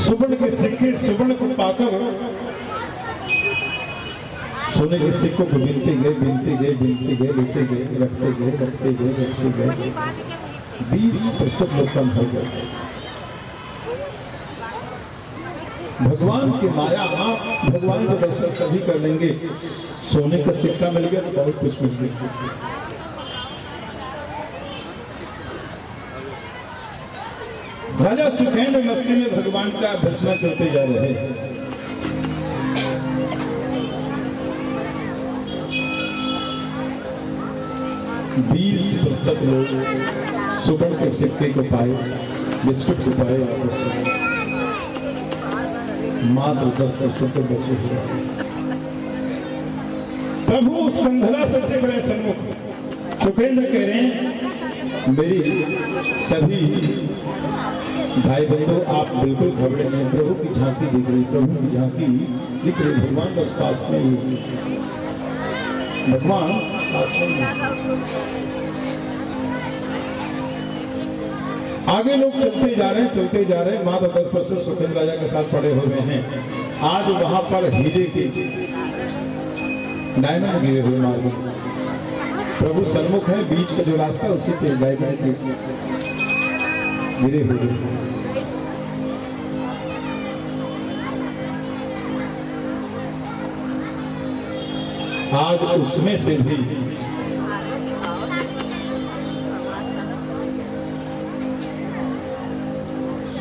सुवर्ण के सिक्के सुवर्ण को पाकर सोने के सिक्कों को गिनते गए गिनते गए गिनते गए लेते गए रखते गए रखते गए रखते गए 20% लोग कम हो गए। भगवान की माया, आप भगवान के दर्शन सभी कर लेंगे। सोने का सिक्का मिल गया तो बहुत कुछ मिल गया। राजा सुखेंद्र मस्ती में भगवान का भर्सना करते जा रहे हैं। बीस प्रतिशत लोग सुवर्ण के सिक्के को पाए, बिस्कुट को पाए, मात्र 10% तो बचे हुए। प्रभु संघला सबसे बड़े सन्मुख सुखेंद्र कह रहे हैं, मेरी सभी भाई बंधु आप बिल्कुल घबरे नहीं। प्रभु की झांकी दिख रही, प्रभु की झांकी दिख रही। भगवान बस पास में ही, भगवान पास में। आगे लोग चलते जा रहे हैं, चलते जा रहे हैं। माँ 10% सुखेंद्र राजा के साथ पड़े हुए हैं। आज वहां पर हीरे के डायमंड गिरे हुए मार्ग। प्रभु सन्मुख है, बीच का जो रास्ता उसी पे डायमंड गिरे हुए। आज उसमें से भी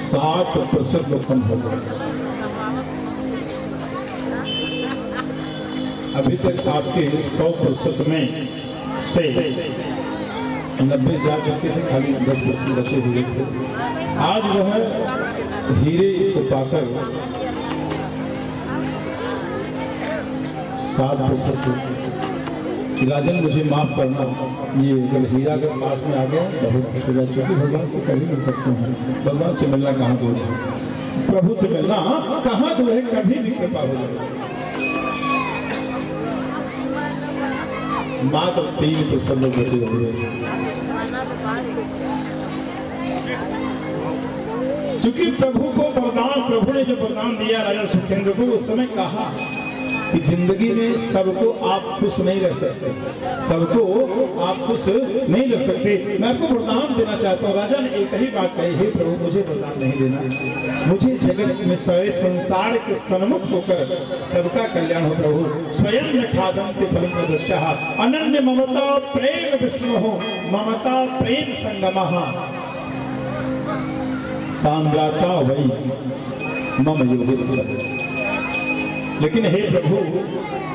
60% लोग कम हो गए। अभी तक आपके 100% में से 90 जा चुके थे, खाली 10% बचे हुए थे। आज वह हीरे को पाकर 60%। राजन मुझे माफ करना, ये जब हीरा के पास में आ गया बहुत खुश हो जाए, क्योंकि भगवान से कभी मिल सकते हैं। भगवान से मिलना कहाँ दूर है, प्रभु से मिलना कहाँ दूर है, कभी भी कृपा हो जाए। मात्र 3% लोग बचे हुए। चूंकि प्रभु को वरदान, प्रभु ने जो वरदान दिया राजा सुखेंद्र को, उस समय कहा कि जिंदगी में सबको आप खुश नहीं रख सकते, सबको आप खुश नहीं रख सकते। मैं आपको वरदान देना चाहता हूँ। राजा ने एक ही बात कही, हे प्रभु मुझे वरदान नहीं देना, मुझे जगत में सारे संसार के सन्मुख होकर सबका कल्याण हो। प्रभु स्वयं यथादंत फलित दृश्यः अनन्य ममता प्रेम विष्णु हो, ममता प्रेम संगमः सांद्रता वही मम योगेश्वर। लेकिन हे प्रभु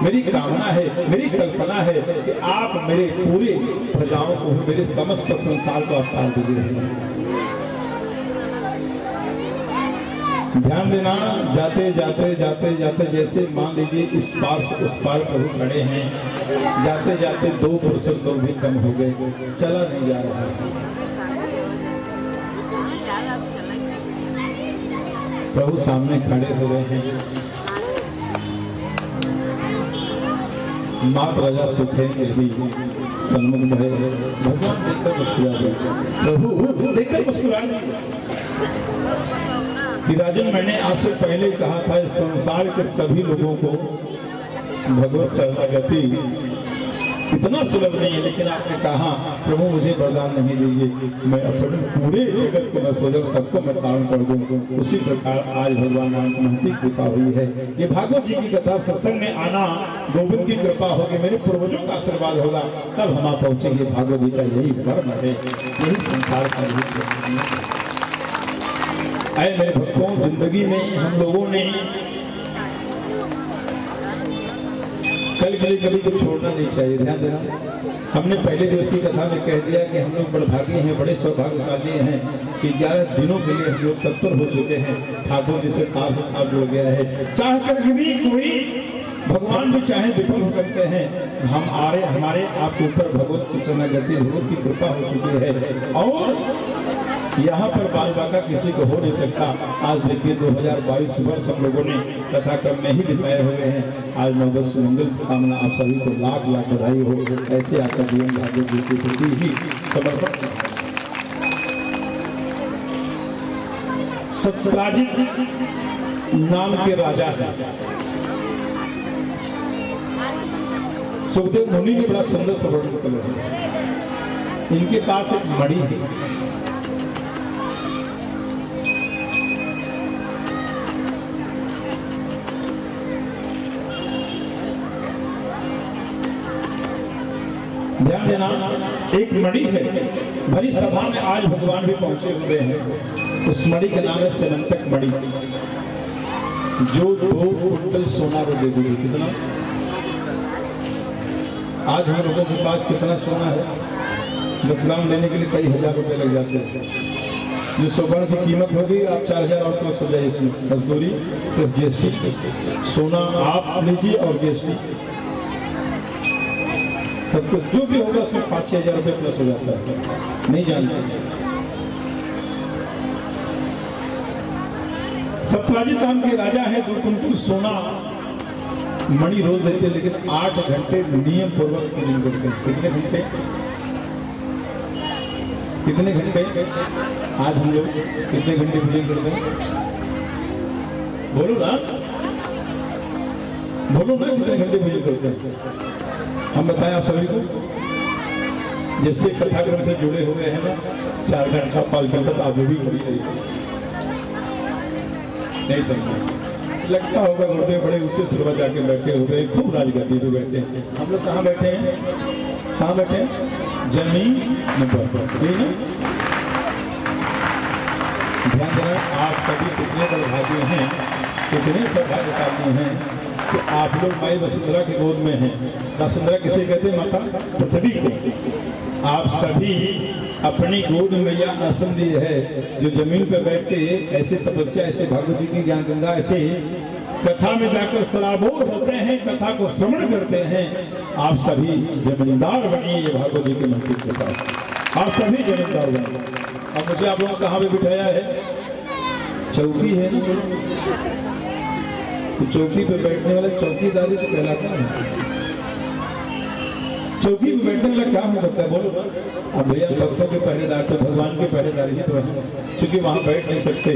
मेरी कामना है, मेरी कल्पना है कि आप मेरे पूरे प्रजाओं को, मेरे समस्त संसार को अवतार दीजिए। ध्यान देना, जाते जाते जाते जाते जैसे मान लीजिए इस पार से उस पार प्रभु खड़े हैं, जाते जाते 2% लोग भी कम हो गए, चला नहीं जा रहा है। प्रभु सामने खड़े हो गए हैं। मात राजा सुखेंद्र भी सन्मुख में है। भगवान देखकर मुस्कुरा गए, प्रभु देखकर मुस्कुरा गए कि राजन मैंने आपसे पहले कहा था इस संसार के सभी लोगों को भगवत शरणागति इतना सुलभ नहीं है, लेकिन आपने कहा प्रभु मुझे वरदान नहीं दीजिए, मैं अपने पूरे जगत को मैं सोचूं, सबको मैं धारण कर दूं। उसी प्रकार आज भगवान राम की कृपा हुई है। ये भागवत जी की कथा सत्संग में आना गोविंद की कृपा होगी, मेरे पूर्वजों का आशीर्वाद होगा, तब हम पहुंचेंगे। भागवत जी का यही कर्म है, यही संसार का है। मेरे भक्तों, जिंदगी में हम लोगों ने कल के लिए कभी कुछ छोड़ना नहीं चाहिए। ध्यान देना, हमने पहले दिवस की कथा में कह दिया कि हम लोग बड़भागी हैं, बड़े सौभाग्यशाली हैं कि 11 दिनों के लिए हम लोग तत्पर हो चुके हैं। ठाकुर जी से तार जुड़ गया है। चाहकर भी कोई भगवान भी चाहे विफल हो सकते हैं। हम आ रहे, हमारे आपके ऊपर भगवत की शरणागति, भगवत की कृपा हो चुकी है और यहाँ पर बाल बाका किसी को हो नहीं सकता। आज देखिए 2022 वर्ष हम लोगों ने कथा क्रम में ही बिताए हुए हैं। आज नववर्ष मंगल कामना आप सभी को लाख लाख बधाई हो। ऐसे आपका जीवन भागवत जी के प्रति ही समर्पण। सत्राजित नाम के राजा है। सुखदेव मुनि के बड़ा सुंदर सा वर्णन कर रहे हैं। इनके पास एक मणि है, ध्यान देना, एक मणि है। भरी सभा में आज भगवान भी पहुंचे हुए हैं। उस मणि का नाम है सेनंतक मणि, जो 2 कुंटल सोना वो दे देगी। कितना? आज हम लोगों के पास कितना सोना है? 10 ग्राम लेने के लिए कई हजार रुपए लग जाते हैं। जो सोना की कीमत होगी आप 4000 और प्लस हो जाए, इसमें मजदूरी प्लस जीएसटी। सोना आप लीजिए और जीएसटी सब कुछ जो भी होगा उसमें 5-6 हजार रुपये प्लस हो जाता है। नहीं जानते। सत्राजित नाम के राजा है। 2 कुंटल सोना मणि रोज देते, लेकिन 8 घंटे नियम पूर्वक पूजन करते हैं। कितने घंटे? कितने घंटे? आज हम लोग कितने घंटे पूजन करते हैं? बोलो ना, बोलो ना, कितने घंटे पूजन करते हैं? हम बताएं आप सभी को। जब से कथाक्रम से जुड़े हुए हैं ना, 4 घंटा 5 घंटा आप भी खड़ी रही नहीं समझे। लगता होगा गुरुदेव बड़े ऊंचे सिर पर जाके बैठे हुए हैं, खूब राजगद्दी पे बैठे हैं। हम लोग कहाँ बैठे हैं? कहाँ बैठे हैं? जमीन पर। ध्यान देना, आप सभी कितने बड़भागी हैं, कितने सौभाग्यशाली हैं कि आप लोग माई वसुंधरा की गोद में हैं। वसुंधरा किसे कहते हैं? माता पृथ्वी को। आप सभी अपनी गोद में या आसन दिए है, जो जमीन पर बैठ के ऐसे तपस्या, ऐसे भागवत जी की ज्ञान गंगा, ऐसे कथा में जाकर सराबोर होते हैं, कथा को श्रवण करते हैं। आप सभी जमींदार बनिए ये भागवत जी के मंदिर के पास। आप सभी जमींदार बनिए। अब मुझे आप लोगों को कहाँ पे बिठाया है? चौकी है ना, तो चौकी पे बैठने वाला चौकीदारी तो कहलाता है। चौकी पे बैठने वाला क्या हो सकता है? बोलो। अब भैया भक्तों के पहरेदार तो भगवान के पहरेदारी ही तो है, क्योंकि वहां बैठ नहीं सकते।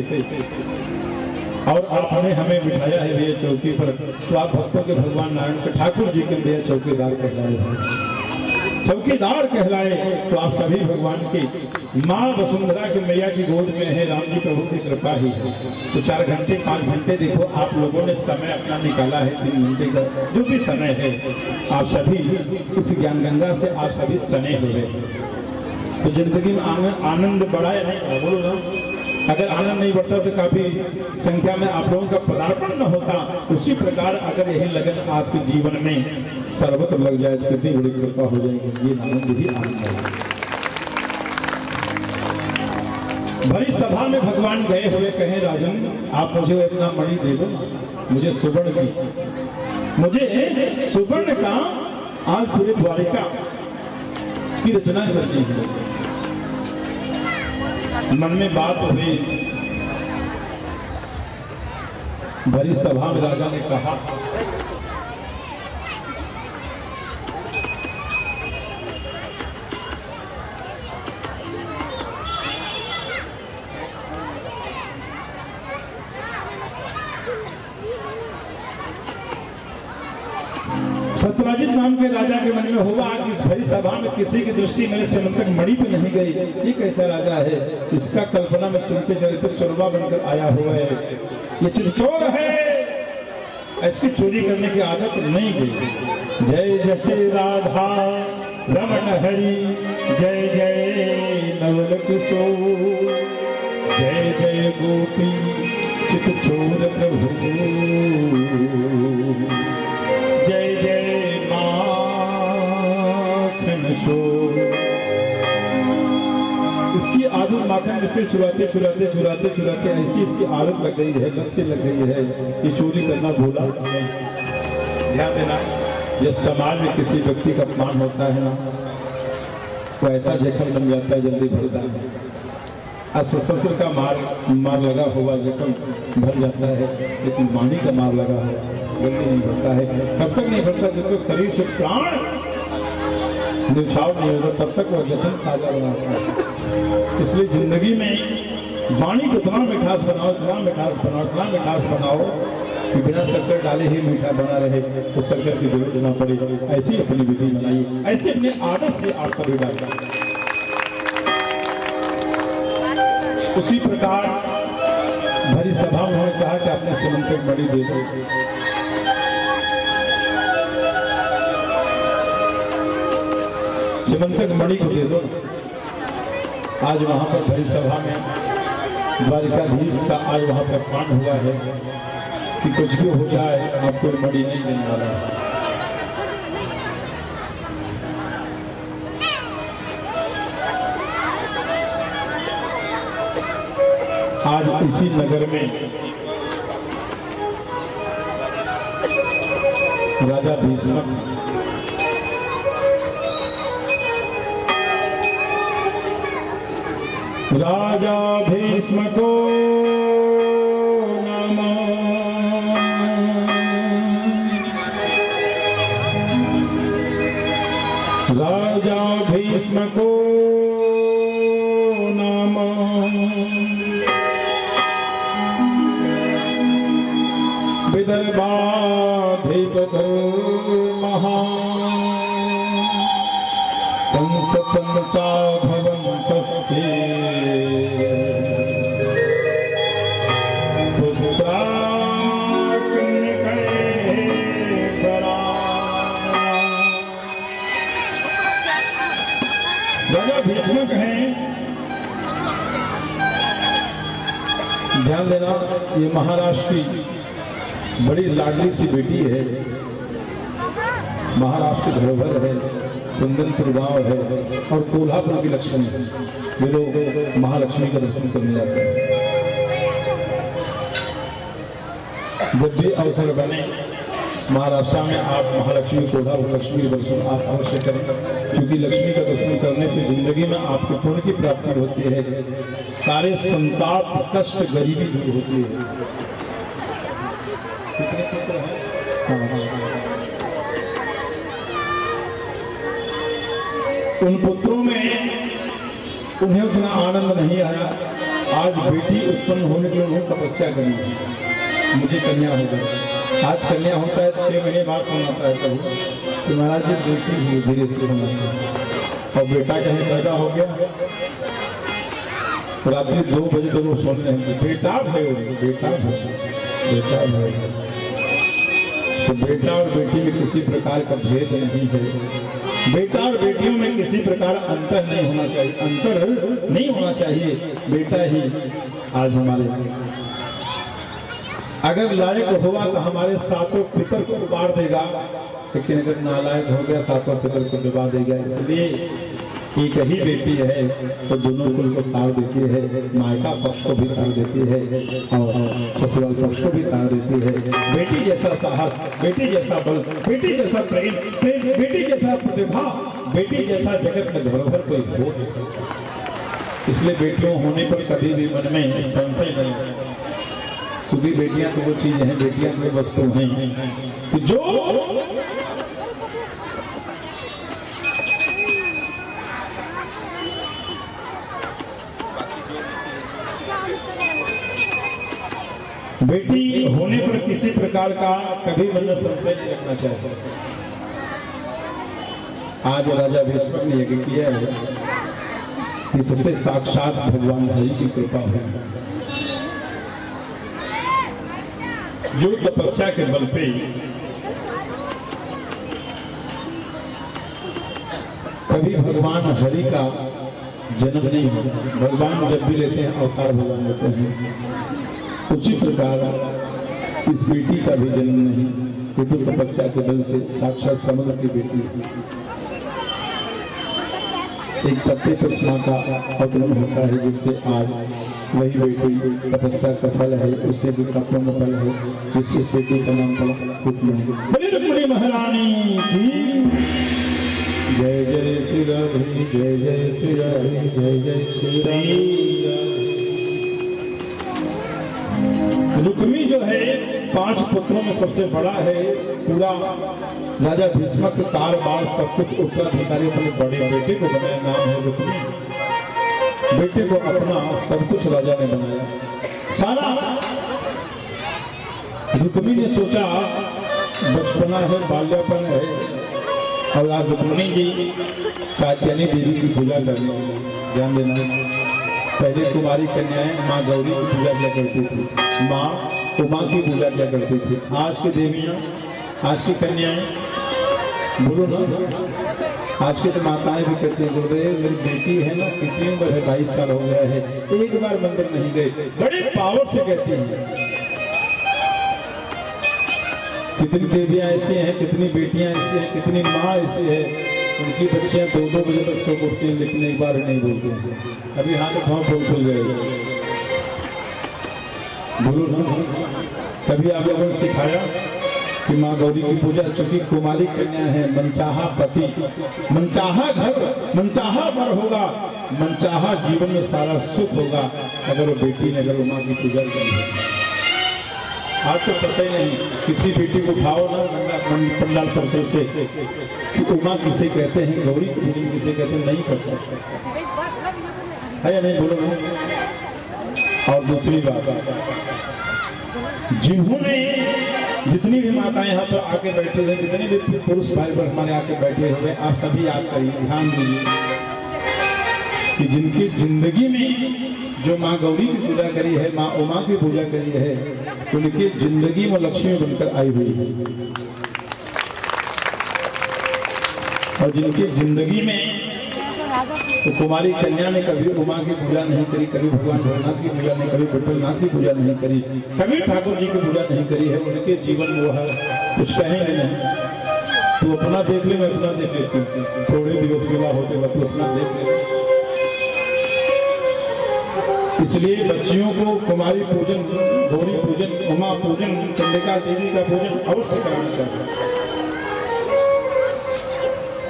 और आपने हमें बिठाया है भैया चौकी पर, तो आप भक्तों के भगवान नारायण के ठाकुर जी के भैया चौकीदार कहलाए। चौकीदार कहलाए तो आप सभी भगवान की माँ वसुंधरा की मैया की गोद में है। राम जी प्रभु की कृपा ही है। तो 4 घंटे 5 घंटे देखो आप लोगों ने समय अपना निकाला है, 3 घंटे का जो भी समय है, आप सभी इस ज्ञान गंगा से आप सभी सने हुए। तो जिंदगी में आनंद बढ़ा या नहीं? बोलो ना। अगर आनंद नहीं बढ़ता तो काफी संख्या में आप लोगों का पदार्पण न होता। उसी प्रकार अगर यही लगन आपके जीवन में सर्वत्र लग जाए तो कितनी बड़ी कृपा हो जाएगी। ये आनंद ही आनंद है। भरी सभा में भगवान गए हुए कहे, राजन आप मुझे अपना मणि दे दो, मुझे सुवर्ण की, मुझे सुवर्ण का आज पूरे द्वारिका की रचना करनी है। मन में बात हुई। भरी सभा में राजा ने कहा, सत्राजित नाम के राजा के मन में होगा, आज इस भरी सभा में किसी की दृष्टि मेरे सेनंतक मणि पे नहीं गई। ये कैसा राजा है? इसका कल्पना में सुनते चरित्र चोरवा बनकर आया हुआ है। ये चोर है, ऐसी चोरी करने की आदत नहीं गई। जय जय राधा रमण हरि, जय जय नवल किशोर, जय जय गोपी चित चोर प्रभु, जय जय इसकी आदत माखन से चुराते चुराते चुराते चुराते ऐसी इसकी आदत लग गई है, लत से लग गई है कि चोरी करना भूला। ध्यान देना, जब समाज में किसी व्यक्ति का अपमान होता है ना, वो ऐसा जखम बन जाता है, जल्दी भरता है। ससुर का मार लगा हुआ जखम भर जाता है, लेकिन वाणी का मार लगा हुआ जल्दी नहीं भरता है। कब तक नहीं भरता? जब तक शरीर से प्राण निछाव नहीं होगा, तब तक वह जखम ताजा बनाता है। इसलिए जिंदगी में वाणी को इतना मिठास बनाओ, इतना मिठास बनाओ, इतना मिठास बनाओ कि बिना शक्कर डाले ही मीठा बना रहे, तो शक्कर की जरूरत ना पड़े। ऐसी अपनी विधि बनाइए, ऐसे अपने आदत से आप कभी डालिए। उसी प्रकार भरी सभा में उन्होंने कहा कि आपने समंतक मणि दे दो। समंतक मणि को दे दो। आज वहां पर भरी सभा में द्वारिकाधीश का आज वहां पर प्राण हुआ है कि कुछ भी हो जाए आपको मणि नहीं देने वाला है। आज इसी नगर में राजा भीष्मक राजा भीष्मको नमः। राजा भीष्मको विदर्भाधिपति महान् संसतं चाभवन्तस्य राजा भीष्मक हैं। ध्यान देना, ये महाराष्ट्र की बड़ी लाडली सी बेटी है, महाराष्ट्र की धरोहर है, कुंदनपुर गांव है और कोल्हापुर की लक्ष्मी है। ये लोग महालक्ष्मी का दर्शन करने जाते हैं। जब भी अवसर बने महाराष्ट्र में आप महालक्ष्मी, कोल्हापुर लक्ष्मी के दर्शन आप अवश्य करें, क्योंकि लक्ष्मी का दर्शन करने से जिंदगी में आपको पुण्य की प्राप्ति होती है, सारे संताप कष्ट गरीबी दूर होती है। उन पुत्रों में उन्हें उतना आनंद नहीं आया। आज बेटी उत्पन्न होने के लिए उन्होंने तपस्या करी, मुझे कन्या हो गई। आज कन्या होता है 6 महीने बाद फोन आता है प्रभु कि महाराज जी बेटी धीरे धीरे से होना है, और बेटा कहीं पैदा हो गया। रात्रि 2 बजे तो लोग सोच रहे हैं बेटा भयो, बेटा भयो, बेटा भयो। तो बेटा और बेटी में किसी प्रकार का भेद नहीं है। बेटा और बेटियों में किसी प्रकार अंतर नहीं होना चाहिए, अंतर नहीं होना चाहिए। बेटा ही आज हमारे अगर लायक हुआ तो हमारे सातों पितर को उबार देगा, लेकिन अगर नालायक हो गया सातों पितर को डुबा देगा। इसलिए एक ही बेटी है तो दोनों कुल को तार देती है, मायका पक्ष को भी तार देती है और ससुराल पक्ष को भी तार देती है। बेटी जैसा साहस, बेटी जैसा बल, बेटी जैसा प्रेम, बेटी जैसा प्रतिभा, बेटी जैसा जगत में धरोहर कोई हो नहीं सकता। इसलिए बेटियों होने पर कभी भी मन में संशय नहीं, क्योंकि बेटियां तो वो चीज हैं, बेटियां तो वस्तु हैं कि जो बेटी होने पर किसी प्रकार का कभी मन में संशय नहीं रखना चाहिए। आज राजा भीष्मक ने यज्ञ किया है, इससे साक्षात भगवान हरि की कृपा है, जो तपस्या के बल पे कभी भगवान हरि का जन्म नहीं होता। भगवान जब भी लेते हैं अवतार भगवान लेते हैं, उसी प्रकार इस बेटी का भी जन्म नहीं, ये तो तपस्या के बल से साक्षात समुद्र की बेटी है। एक पत्ते पर मां का अवतरण होता है, जिससे आज वही बेटी तपस्या का फल है, उससे भी का पूर्ण फल है, जिससे बेटी का नाम पड़ा रुक्मिणी महारानी की जय। जय श्री राधे, जय जय श्री राधे, जय जय श्री राधे। रुक्मी जो है 5 पुत्रों में सबसे बड़ा है। पूरा राजा भीष्मक के कार बार सब कुछ उत्तराधिकारी अपने बड़े बेटे को बनाया, नाम है रुक्मी। बेटे को अपना सब कुछ राजा ने बनाया सारा। रुक्मी ने सोचा बचपना है, बाल्यापन है, और आज रुक्मिणी जी कात्यायनी देवी की पूजा करनी, ध्यान देना। पहले कुमारी कन्याएं माँ गौरी की पूजा किया करती थी, माँ उमा की पूजा किया करती थी। आज की देवियाँ, आज की कन्याएं, बोलो ना, आज की तो माताएं भी कहती हैं गुरुदेव मेरी बेटी है ना, कितनी उम्र है, 22 साल हो गया है, एक बार मंदिर नहीं गए, बड़े पावर से कहती हैं। कितनी देवियां ऐसी हैं, कितनी बेटियां ऐसी हैं, कितनी माँ ऐसी है, उनकी बच्चियां 2-2 बजे तक सो उठती हैं, लेकिन एक बार नहीं बोलती हैं। अभी हाथ उठाओ, बोल खुल गए, बोलो ना। कभी आप लोगों ने सिखाया कि माँ गौरी की पूजा, चूंकि कुमारी कन्या है, मनचाहा पति, मनचाहा घर, मनचाहा वर होगा, मनचाहा जीवन में सारा सुख होगा अगर वो बेटी ने अगर उमा की पूजा की। आज तो पता ही नहीं, किसी बेटी को उठाओ ना पंडाल परिसर से कि उमा किसे कहते हैं, गौरी की पूजन किसे कहते हैं, नहीं पता है या नहीं, बोलो ना। और दूसरी बात, जिन्होंने जितनी भी माताएं यहाँ पर आके बैठे हुए, जितने भी पुरुष भाई पर हमारे आके बैठे हुए, आप सभी याद करिए, ध्यान दीजिए कि जिनकी जिंदगी में जो माँ गौरी की पूजा करी है, माँ उमा की पूजा करी है, उनकी जिंदगी में लक्ष्मी बनकर आई हुई है। और जिनकी जिंदगी में तो कुमारी कन्या ने कभी उमा की पूजा नहीं करी, कभी भगवान भोलेनाथ की पूजा नहीं करी, विठलनाथ की पूजा नहीं करी, कभी ठाकुर जी की पूजा नहीं करी है, उनके जीवन में वो है कुछ कहेंगे नहीं। तू अपना देख ले, मैं अपना देख लेती हूँ, थोड़े दिवस विवाह होते वक्त अपना देख ले। इसलिए बच्चियों को कुमारी पूजन, गौरी पूजन, उमा पूजन, चंडिका देवी का पूजन अवश्य कराना चाहिए।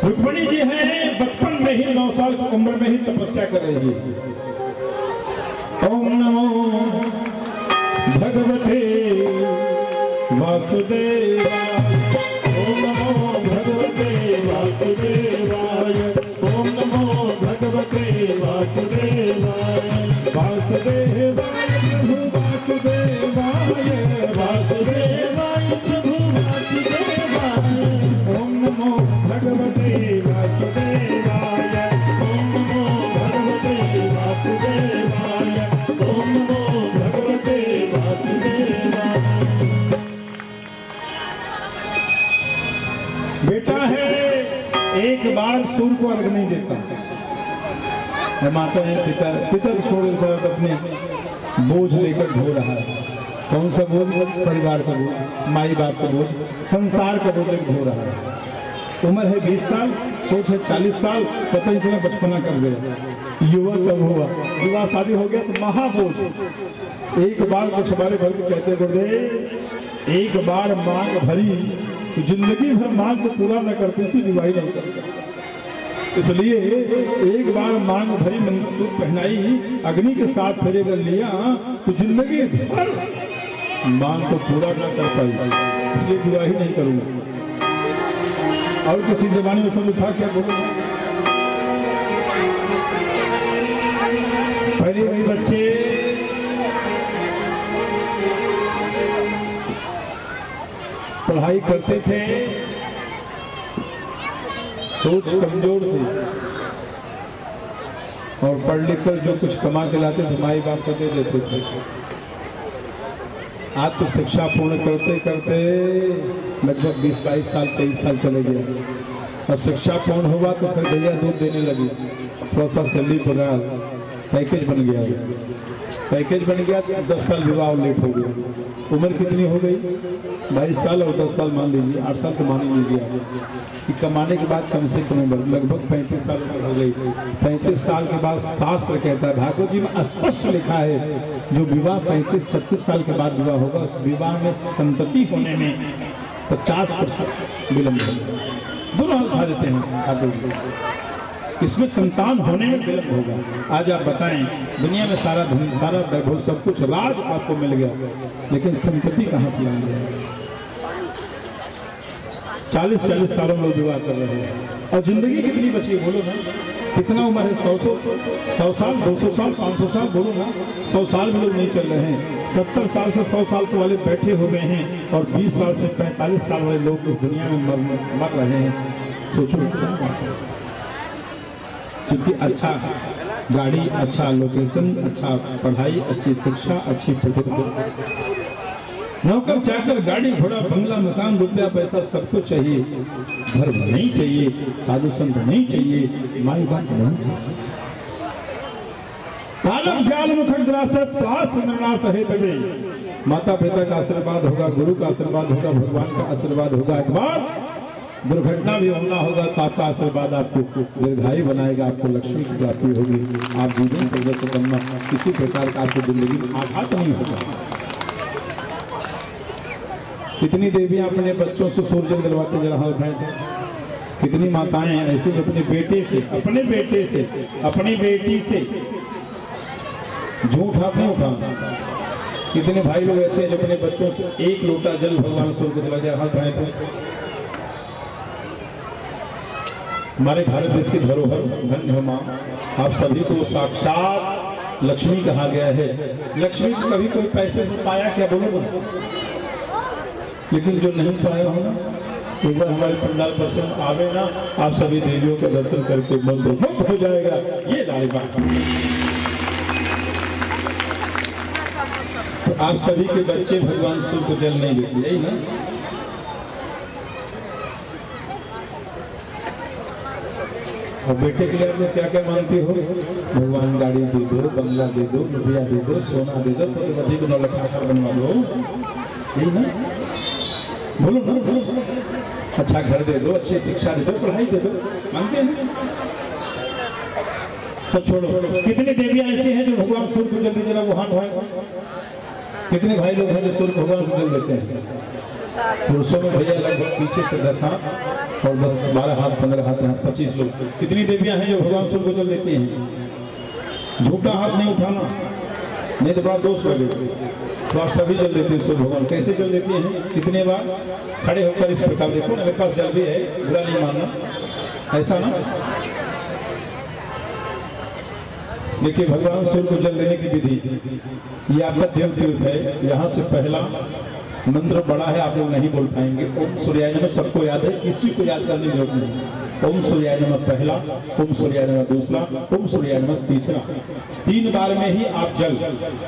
रुक्मिणी जी हैं, बचपन में ही 9 साल की उम्र में ही तपस्या कर रही है। ओम नमो भगवते वासुदेवाय, ओम नमो भगवते वासुदेवाय, ओम नमो भगवते वासुदेवाय, वासुदेवाय प्रभु वासुदेवाय, वासुदेवाय प्रभु वासुदेवाय, ओम नमो भगवते वासुदेवाय, ओम नमो भगवते वासुदेवाय, ओम नमो भगवते वासुदेवाय। बेटा है, एक बार सूर्य को अर्घ नहीं देता, माता है, पिता छोड़ सर अपने बोझ लेकर ढो रहा है। कौन सा बोझ? परिवार का बोझ, माई बाप का बोझ, संसार का बोझ ढो रहा है। उम्र है 20 साल, सोच है 40 साल, पता ही चला बचपना कर गया, युवा कब हुआ, विवाह शादी हो गया तो महाबोझ। एक बार कुछ हमारे घर में कहते गुरुदेव, एक बार मांग भरी तो जिंदगी भर मांग को पूरा न करते सी विवाह नहीं करते। इसलिए एक बार मांग भरी, मंगलसूत्र पहनाई, अग्नि के साथ फेरे कर लिया तो जिंदगी भर मांग को पूरा न कर पाई, इसलिए विवाह ही नहीं करूंगा। और किसी जमाने में सब उठा क्या बोलो, पहले वही बच्चे पढ़ाई करते थे, सोच कमजोर थी, और पढ़ लिख कर जो कुछ कमा के लाते थे माई बाप को दे देते थे। आज तो शिक्षा पूर्ण करते करते लगभग 20-22 साल 23 साल चले गए, और शिक्षा पूर्ण हुआ तो फिर भैया दूध देने लगी, थोड़ा सा सैलरी पगार पैकेज बन गया, पैकेज बन गया तो 10 साल विवाह लेट हो गया। उम्र कितनी हो गई? 22 साल और 10 साल मान लीजिए, 8 साल तो मान ही लीजिए कि कमाने के बाद कम से कम उम्र लगभग 35 साल हो गई। 35 साल के बाद शास्त्र कहता है, भागवत जी में स्पष्ट लिखा है, जो विवाह 35-36 साल के बाद विवाह होगा, उस विवाह में संतति होने में 50% विलंब होगा। दोनों उठा देते हैं ठाकुर जी, इसमें संतान होने में विलंब होगा। आज आप बताएं, दुनिया में सारा धन, सारा वैभव, सब कुछ राज आपको मिल गया, लेकिन संपत्ति कहाँ से लाएंगे? 40-40 सालों में विवाह कर रहे हैं, और जिंदगी कितनी बची बोलो ना। कितना उम्र है? 100 साल, 200 साल, 500 साल, बोलो ना। 100 साल में लोग नहीं चल रहे हैं। 70 साल से 100 साल के वाले बैठे हो गए हैं और 20 साल से 45 साल वाले लोग इस दुनिया में मर रहे हैं। सोचो क्योंकि अच्छा गाड़ी, अच्छा लोकेशन, अच्छा पढ़ाई, अच्छी शिक्षा, अच्छी प्रतिष्ठा, नौकर चाकर, गाड़ी घोड़ा, बंगला, मकान, रुपया पैसा सब कुछ चाहिए। धर्म नहीं चाहिए, साधु संत नहीं चाहिए, माई बाप नहीं चाहिए। कालम ज्ञान है तबे माता पिता का आशीर्वाद होगा, गुरु का आशीर्वाद होगा, भगवान का आशीर्वाद होगा। एक बार दुर्घटना भी होना होगा तो आपका आशीर्वाद आपको दीर्घायु बनाएगा, आपको लक्ष्मी की प्राप्ति होगी। आप जीवन से करना किसी प्रकार का आपकी जिंदगी में आघात नहीं होगा। कितनी देवियां अपने बच्चों से सूर्य दिलवाते जरा हाथ उठाए। कितनी माताएं हैं ऐसे अपने बेटे से, अपने बेटे से, अपनी बेटी से झूठ हाथ नहीं उठाना। कितने भाई लोग ऐसे हैं जो अपने बच्चों से एक लोटा जल भगवान सूर्य दिलवा जरा हाथ उठाए थे। हमारे भारत देश की धरोहर धन्य हो मां, आप सभी को साक्षात लक्ष्मी कहा गया है। लक्ष्मी को कभी कोई पैसे से पाया क्या? बोलो। लेकिन जो नहीं पाया हो ना, एक बार हमारे पंडाल दर्शन आवे ना, आप सभी देवियों के दर्शन करके मन मुक्त हो जाएगा। ये लाली बात। तो आप सभी के बच्चे भगवान सूर्य को जल नहीं देते, यही ना? और बेटे के लिए आप लोग क्या क्या मांगते हो? भगवान गाड़ी दे दो, बंगला दे दो, रुपया दे दो, सोना दे दो, पति को 9 लाख का बनवा दो, यही ना? बोलो ना, बोलो। अच्छा घर दे दो, अच्छी शिक्षा दे दो, पढ़ाई दे दो, मांगते हैं। सब छोड़ो। कितने देवियां ऐसी हैं जो भगवान सूर्य को जल देते हैं? वो हाथ उठाएं। कितने भाई लोग हैं जो सूर्य भगवान को जल देते हैं? पुरुषों में भैया लगभग पीछे से 10 हाथ और 10, 12 हाथ, 15 हाथ, 25 लोग। कितनी देवियां हैं जो भगवान सूर्य को जल देती हैं? झूठा हाथ नहीं उठाना, नहीं तो बड़ा दोष लगे। तो आप सभी जल देते हैं सूर्य भगवान। कैसे जल देते हैं? कितने बार? खड़े होकर इस प्रकार देखो, मेरे पास जल भी है, बुरा नहीं मानना, ऐसा ना। देखिए भगवान सूर्य को जल देने की विधि, ये आपका देव तीर्थ है। यहाँ से पहला मंत्र बड़ा है, आप लोग नहीं बोल पाएंगे। ओम सूर्याय नमः सबको याद है, किसी को याद करने की जरूरत नहीं। ओम सूर्याय नमः पहला, ओम सूर्याय नमः दूसरा, ओम सूर्याय नमः तीसरा। 3 बार में ही आप जल,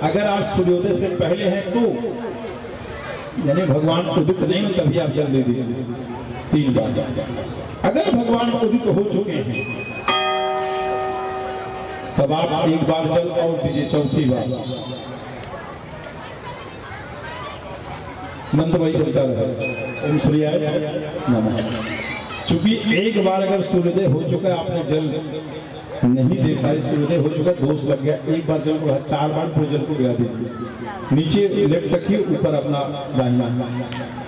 अगर आप सूर्योदय से पहले हैं तो यानी भगवान उदित नहीं तभी आप जल दे दीजिए 3 बार। अगर भगवान उदित हो चुके हैं तब आप 1 बार जल और दीजिए, चौथी बार मंत्र वही चलता रहे। ओम सूर्याय नमः। चूंकि 1 बार अगर सूर्योदय हो चुका है, आपने जल नहीं देखा, सूर्योदय हो चुका, दोष लग गया। 1 बार जल को 4 बार पूरे जल को गिरा दीजिए। नीचे लेफ्ट रखिए, ऊपर अपना दाहिना,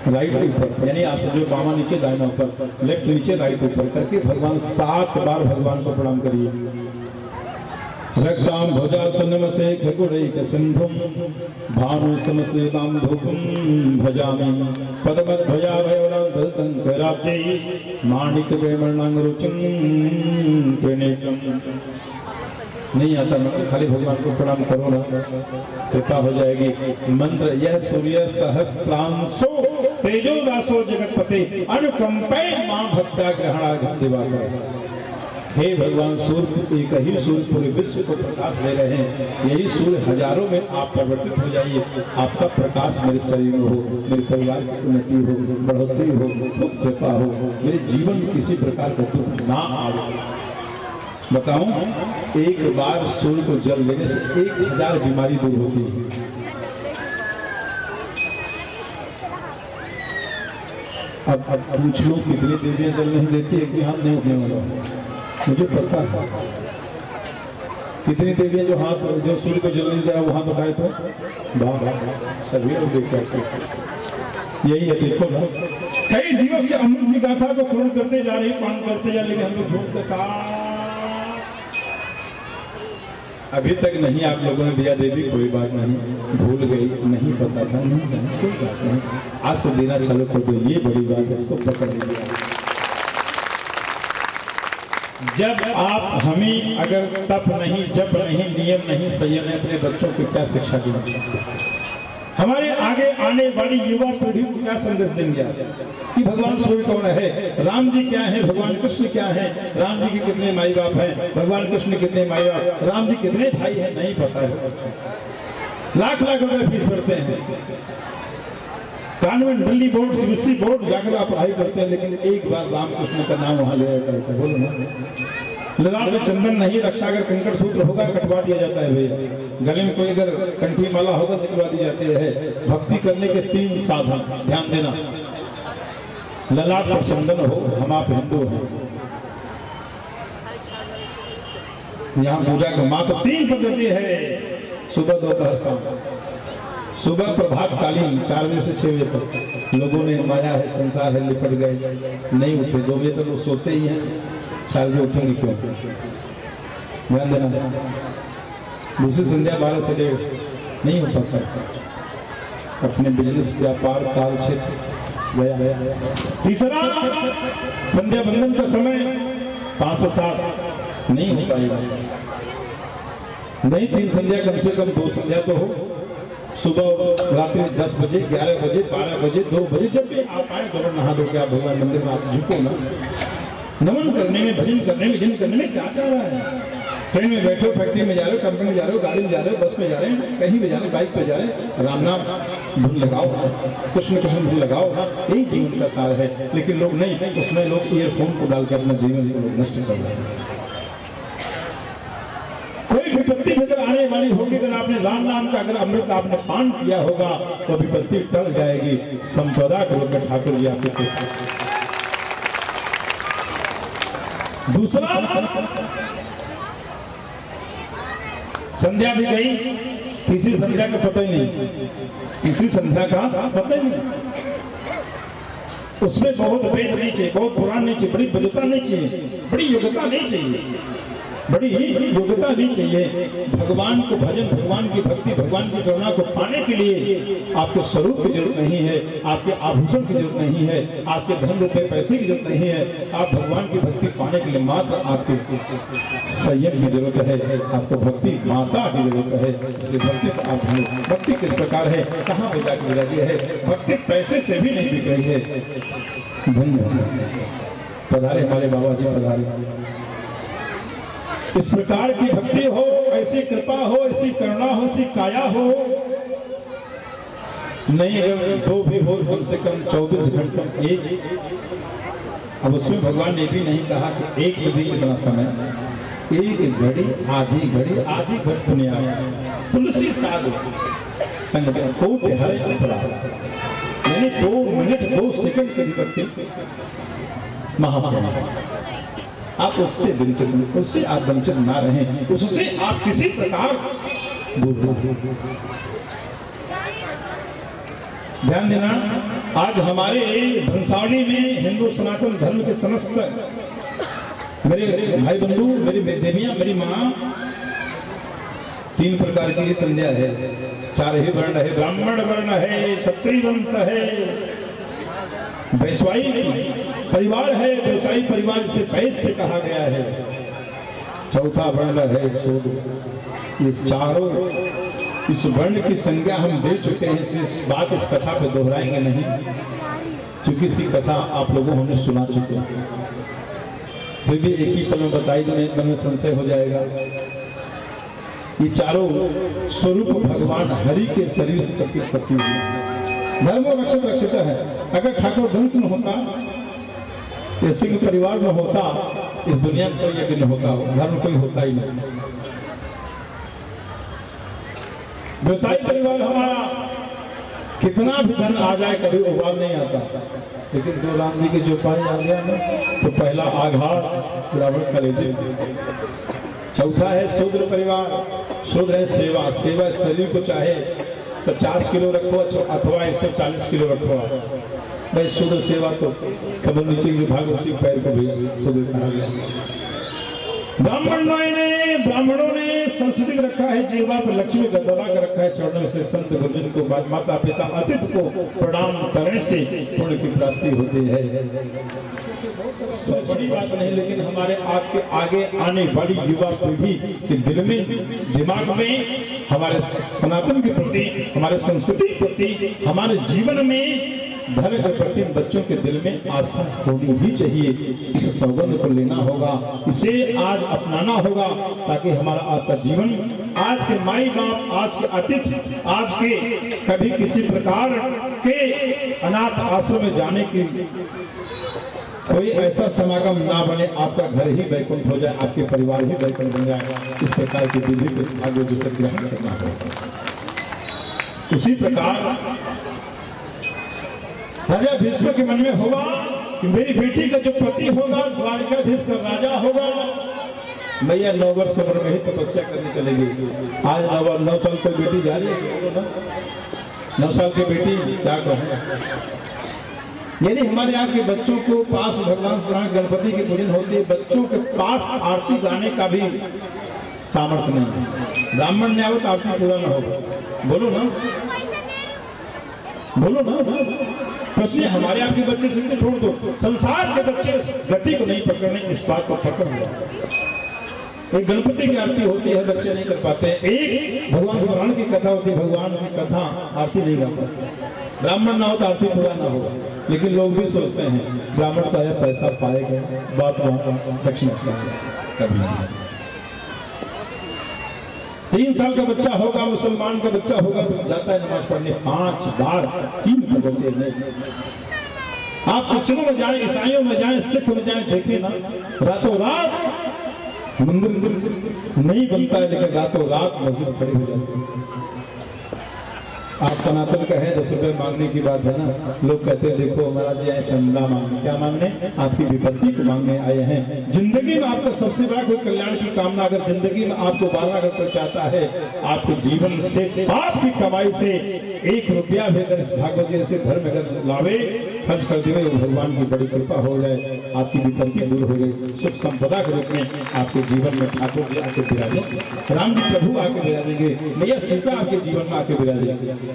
राइट ऊपर, यानी आप समझो बामा नीचे, दाहिना ऊपर, लेफ्ट नीचे, राइट ऊपर करके भगवान 7 बार भगवान को प्रणाम करिए। रक्ताम भुजासनम से खगुड़ैक सिंधुम भानु समसेताम धूपम भजामि पद्मध्वजा भयवरांतराब्जै माणिक वेमणांग रुचिम त्रिनेत्रम। नहीं आता ना, खाली भगवान को प्रणाम करो ना, कृपा हो जाएगी। मंत्र यह सूर्य सहस्त्रांशो तेजो दासो जगतपते अनुकंपे मां भक्ता ग्रहणा दिवाकर। हे भगवान सूर्य, एक ही सूर्य पूरे विश्व को प्रकाश दे रहे हैं। यही सूर्य हजारों में आप परिवर्तित हो जाइए। आपका प्रकाश मेरे शरीर में हो, मेरे परिवार की उन्नति हो, बढ़ोतरी हो, कृपा हो, मेरे जीवन में किसी प्रकार का दुख ना आवे। बताऊं, 1 बार सूर्य को जल देने से 1000 बीमारी दूर होती है। अब पूछ लो कितनी देवियां जल नहीं देती, एक भी हाथ नहीं उठने वाला, मुझे पता है। कितनी देवियां जो हाथ, जो सूर्य को जल नहीं दिया वो हाथ उठाए तो सभी लोग देखते। यही है, देखो ना, कई दिनों से अमृत की गाथा को श्रवण करते जा रहे, पान करते जा रहे, लेकिन हम लोग झूठ के साथ अभी तक नहीं आप लोगों ने दिया। देवी कोई बात नहीं, भूल गई, नहीं पता था, नहीं जाना, कोई बात नहीं, आज से देना चालू कर दो, ये बड़ी बात है, इसको पकड़ लिया। जब आप हमें अगर तप नहीं, जप नहीं, नियम नहीं, संयम है, अपने बच्चों को क्या शिक्षा देंगे? हमारे आगे आने वाली युवा पीढ़ी को क्या संदेश देंगे कि भगवान सूर्य कौन है, राम जी क्या है, भगवान कृष्ण क्या है, राम जी के कितने माई बाप हैं, भगवान कृष्ण कितने माई बाप, राम जी कितने भाई हैं, नहीं पता है। लाख लाख रुपए फीस भरते हैं, convent, Delhi board, CBSE board जाकर आप पढ़ाई करते हैं, लेकिन एक बार रामकृष्ण का नाम वहां लिया करते, बोलो ना। ललाट में चंदन नहीं, रक्षा अगर कंकड़ सूत्र होगा कटवा दिया जाता है भैया, गले में कोई अगर कंठी माला होगा दिलवा दी जाती है। भक्ति करने के 3 साधन, ध्यान देना। ललाट पर चंदन हो, हम आप हिंदू हैं, यहाँ पूजा का मात्र 3 पद्धति है, सुबह, दोपहर, शाम। सुबह प्रभात कालीन 4 बजे से 6 बजे तक लोगों ने माया है, संसार है, लिपट गए, नहीं उठे। 2 बजे तक लोग सोते ही हैं, 4 बजे उठेंगे क्यों? ध्यान देना। दूसरी संध्या 12 से 1:30 नहीं हो पाता, अपने बिजनेस, व्यापार, कार्य क्षेत्र गया। तीसरा संध्या बंदन का समय 5 से 7 नहीं हो पाएगा, नहीं 3 संध्या, कम से कम 2 संध्या तो हो। सुबह रात्रि 10 बजे, 11 बजे, 12 बजे, 2 बजे, जब भी आप आए जरूर नहा दो। क्या भगवान मंदिर में आप झुको ना, नमन करने में, भजन करने में, भजन करने में क्या चाह रहा है? ट्रेन में बैठो, फैक्ट्री में जा रहे हो, कंपनी में जा रहे हो, गाड़ी में जा रहे हो, बस में जा रहे हैं, कहीं भी जा रहे हैं, बाइक पे जा रहे हैं, राम नाम धुन लगाओ, कृष्ण कृष्ण धुन लगाओ, यही जीवन का सार है। लेकिन लोग नहीं, उसमें लोग ईयरफोन को डालकर अपना जीवन को नष्ट कर रहे हैं। कोई विपत्ति नजर आने वाली होगी, अगर आपने राम नाम का अगर अमृत आपने पान किया होगा तो विपत्ति टल जाएगी। संपदा को ठाकुर जी आपको। दूसरा, संध्या भी गई, तीसरी संध्या का पता ही नहीं, तीसरी संध्या का पता ही नहीं। उसमें बहुत वेद नहीं चाहिए, बहुत पुराण नहीं चाहिए, बड़ी बलिता नहीं चाहिए, बड़ी योग्यता नहीं चाहिए, बड़ी योग्यता नहीं चाहिए। भगवान को भजन, भगवान की भक्ति, भगवान की करुणा को पाने के लिए आपको स्वरूप की जरूरत नहीं है, आपके आभूषण की जरूरत नहीं है, आपके धन रुपए पैसे की जरूरत नहीं है। आप भगवान की भक्ति पाने के लिए मात्र आपके संयम की जरूरत है, आपको भक्ति माता की जरूरत है। इसलिए भक्ति को आप भक्ति किस प्रकार है, कहाँ पे जाकर मिला दिया है? भक्ति पैसे से भी नहीं बिक रही है। धन्यवाद। पधारे हमारे बाबा जी, पधारे। इस प्रकार की भक्ति हो, ऐसी कृपा हो, ऐसी करुणा हो, ऐसी काया हो, नहीं अगर 2 भी हो, कम से कम 24 घंटे एक। अब उसमें भगवान ने भी नहीं कहा कि एक भी इतना समय, एक घड़ी, आधी घड़ी, आधी घड़ी पुण्य, तुलसी साधु संगत को हरे अपराध, यानी 2 मिनट 2 सेकंड की भक्ति महापुण्य। आप उससे वंचित, उससे आप वंचित ना रहें, उससे आप किसी प्रकार ध्यान देना। आज हमारे भंसावली में हिंदू सनातन धर्म के समस्त मेरे भाई बंधु, मेरी देवियां, मेरी माँ, 3 प्रकार की संध्या है। 4 ही वर्ण है, ब्राह्मण वर्ण है, क्षत्रिय वंश है, वैश्वाई परिवार है, व्यवसायी परिवार से वैश्य से कहा गया है। 4था वर्ण है शूद्र। ये चारों इस वर्ण की संज्ञा हम दे चुके हैं, इसलिए इस बात, इस कथा पे दोहराएंगे नहीं, क्योंकि इसकी कथा आप लोगों हमने सुना चुके हैं। फिर भी एक ही पल में बताई तो मन में संशय हो जाएगा। ये चारों स्वरूप भगवान हरि के शरीर से सबकी उत्पत्ति हुई है। धर्म रक्षित रक्षित है। अगर ठाकुर वंश में होता, ये सिंह परिवार में होता, इस दुनिया में कोई यज्ञ नहीं होता, धर्म कोई होता ही नहीं। व्यवसायी परिवार हमारा कितना भी धन आ जाए कभी उबाल नहीं आता, लेकिन जो राम जी के जो पानी आ गया ना, तो पहला आघात गिरावट करेंगे। चौथा है शूद्र परिवार। शूद्र है सेवा। सेवा शरीर को चाहे 50 किलो रखो अथवा 140 किलो रखो, भाई शूद्र सेवा तो कमल नीचे विभाग उसी पैर को भी शूद्र कहा गया। ब्राह्मणों ने संस्कृति में रखा है, जीवा पर लक्ष्मी का दबा कर रखा है चरणों से, संत गुरुजन को माता पिता अतिथि को प्रणाम करने से पुण्य की प्राप्ति होती है। बड़ी बात नहीं, लेकिन हमारे आपके आगे आने वाली युवा पीढ़ी के दिल में, दिमाग में हमारे सनातन के प्रति, हमारे संस्कृति के प्रति, हमारे जीवन में धर्म के प्रति बच्चों के दिल में आस्था होनी भी चाहिए। इस सौगंध को लेना होगा, इसे आज अपनाना होगा, ताकि हमारा आपका जीवन, आज के माई बाप, आज के अतिथि, आज के कभी किसी प्रकार के अनाथ आश्रम में जाने की कोई ऐसा समागम ना बने, आपका घर ही वैकुंठ हो जाए, आपके परिवार ही वैकुंठ बन जाए। इस प्रकार की विधि को भाग्य जिसे ग्रहण करना होगा। उसी प्रकार राजा भीष्म के मन में होगा कि मेरी बेटी का जो पति होगा द्वारकाधीश का राजा होगा। भैया 9 वर्ष की उम्र में ही तपस्या करने चलेगी। आज 9 साल की बेटी जा रही है, 9 साल की बेटी क्या कहें। यानी हमारे यहाँ के बच्चों को पास भगवान श्री गणपति की पूजन होती है, बच्चों के पास आरती गाने का भी सामर्थ्य नहीं। ब्राह्मण ने आओ तो आरती पूरा ना होगा, बोलो ना, बोलो ना। प्रश्न हमारे आपके बच्चे सीखते छोड़ दो, संसार के बच्चे गति को नहीं पकड़ने, इस बात को पकड़ लो। एक गणपति की आरती होती है, बच्चे नहीं कर पाते। एक भगवान श्री की कथा होती है, भगवान की कथा आरती नहीं गा पाते। ब्राह्मण ना हो तो आरती पूरा ना होगा, लेकिन लोग भी सोचते हैं ब्राह्मण का यह पैसा पाएगा, बात वहां दक्षिणा कभी 3 साल का बच्चा होगा, मुसलमान का बच्चा होगा तो जाता है नमाज पढ़ने 5 बार 3 भगवते नहीं। आप क्रिश्चियों में जाए, ईसाइयों में जाए, सिख में जाए, देखिए ना, रातों रात मंदिर नहीं बनता है, लेकिन रातों रात मस्जिद खड़ी हो जाती है। आप सनातन का है 10 रुपए मांगने की बात है ना, लोग कहते हैं देखो महाराज जी आए चंदा मांगने, क्या मांगने, आपकी विपत्ति को मांगने आए हैं। जिंदगी में आपका सबसे बड़ा कोई कल्याण की कामना, अगर जिंदगी में आपको 12 अगर कोई चाहता है, आपके जीवन से, आपकी कमाई से 1 रुपया भी अगर इस भागवत जैसे धर्म अगर लावे, खर्च कर देवे, भगवान की बड़ी कृपा हो जाए, आपकी विपत्ति दूर हो गई, सुख संपदा के रूप में आपके जीवन में ठाकुर जी आके विराजे, राम जी प्रभु आके विराजेंगे, मैया सीता आपके जीवन में आके विराजेंगे।